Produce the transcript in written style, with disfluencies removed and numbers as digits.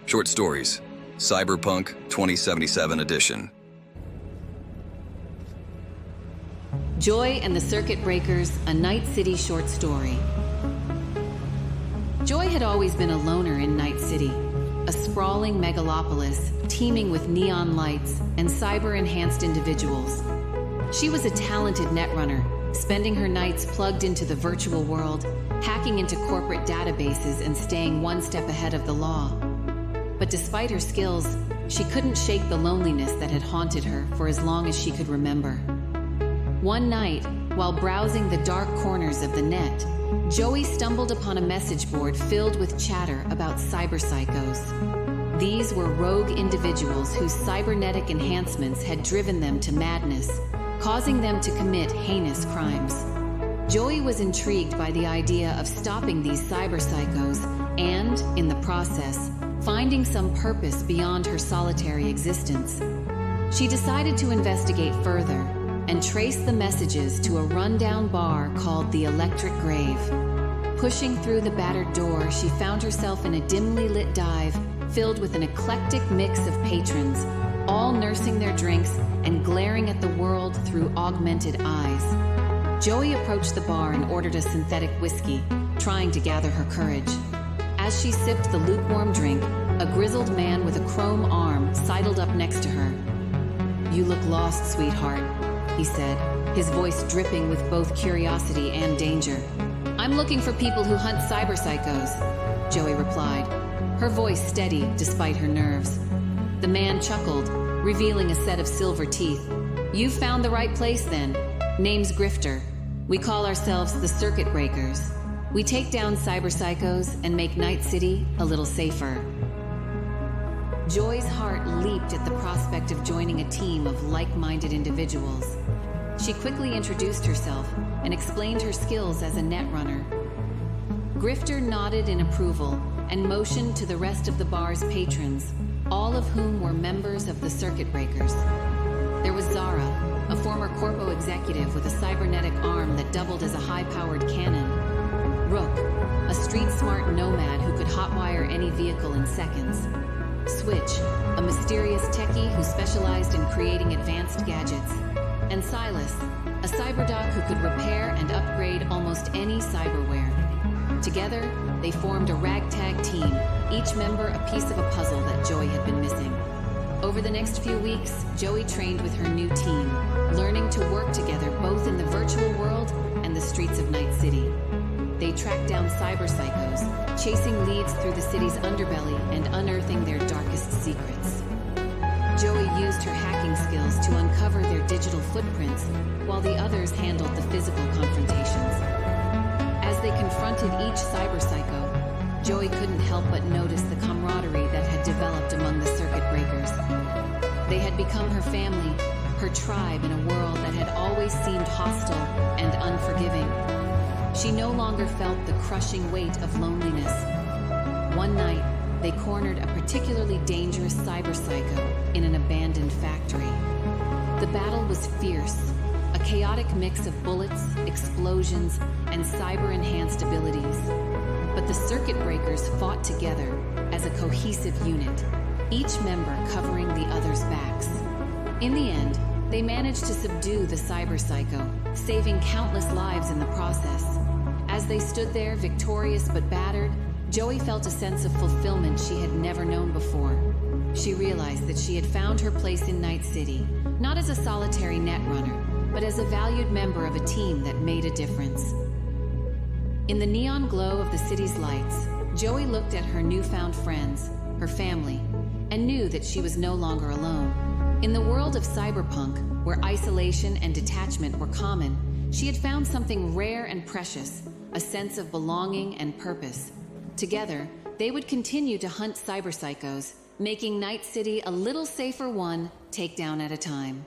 Short stories, Cyberpunk 2077 edition. Joy and the Circuit Breakers, a Night City short story. Joy had always been a loner in Night City, a sprawling megalopolis teeming with neon lights and cyber-enhanced individuals. She was a talented netrunner, spending her nights plugged into the virtual world, hacking into corporate databases and staying one step ahead of the law. But despite her skills, she couldn't shake the loneliness that had haunted her for as long as she could remember. One night, while browsing the dark corners of the net, Joey stumbled upon a message board filled with chatter about cyberpsychos. These were rogue individuals whose cybernetic enhancements had driven them to madness, causing them to commit heinous crimes. Joey was intrigued by the idea of stopping these cyberpsychos and, in the process, finding some purpose beyond her solitary existence. She decided to investigate further and trace the messages to a rundown bar called the Electric Grave. Pushing through the battered door, she found herself in a dimly lit dive filled with an eclectic mix of patrons, all nursing their drinks and glaring at the world through augmented eyes. Joey approached the bar and ordered a synthetic whiskey, trying to gather her courage. As she sipped the lukewarm drink, a grizzled man with a chrome arm sidled up next to her. "You look lost, sweetheart," he said, his voice dripping with both curiosity and danger. "I'm looking for people who hunt cyberpsychos," Joey replied, her voice steady despite her nerves. The man chuckled, revealing a set of silver teeth. "You've found the right place then. Name's Grifter. We call ourselves the Circuit Breakers. We take down cyberpsychos and make Night City a little safer." Joy's heart leaped at the prospect of joining a team of like-minded individuals. She quickly introduced herself and explained her skills as a netrunner. Grifter nodded in approval and motioned to the rest of the bar's patrons, all of whom were members of the Circuit Breakers. There was Zara, a former Corpo executive with a cybernetic arm that doubled as a high-powered cannon. Rook, a street-smart nomad who could hotwire any vehicle in seconds. Switch, a mysterious techie who specialized in creating advanced gadgets. And Silas, a cyberdoc who could repair and upgrade almost any cyberware. Together, they formed a ragtag team, each member a piece of a puzzle that Joy had been missing. Over the next few weeks, Joey trained with her new team, learning to work together both in the virtual world and the streets of Night City. They tracked down cyberpsychos, chasing leads through the city's underbelly and unearthing their darkest secrets. Joey used her hacking skills to uncover their digital footprints, while the others handled the physical confrontations. As they confronted each cyberpsycho, Joey couldn't help but notice the camaraderie that had developed among the Circuit Breakers. They had become her family, her tribe in a world that had always seemed hostile and unforgiving. She no longer felt the crushing weight of loneliness. One night, they cornered a particularly dangerous cyberpsycho in an abandoned factory. The battle was fierce, a chaotic mix of bullets, explosions, and cyber-enhanced abilities. But the Circuit Breakers fought together as a cohesive unit, each member covering the other's backs. In the end, they managed to subdue the cyberpsycho, saving countless lives in the process. As they stood there, victorious but battered, Joey felt a sense of fulfillment she had never known before. She realized that she had found her place in Night City, not as a solitary netrunner, but as a valued member of a team that made a difference. In the neon glow of the city's lights, Joey looked at her newfound friends, her family, and knew that she was no longer alone. In the world of cyberpunk, where isolation and detachment were common, she had found something rare and precious, a sense of belonging and purpose. Together, they would continue to hunt cyberpsychos, making Night City a little safer one takedown at a time.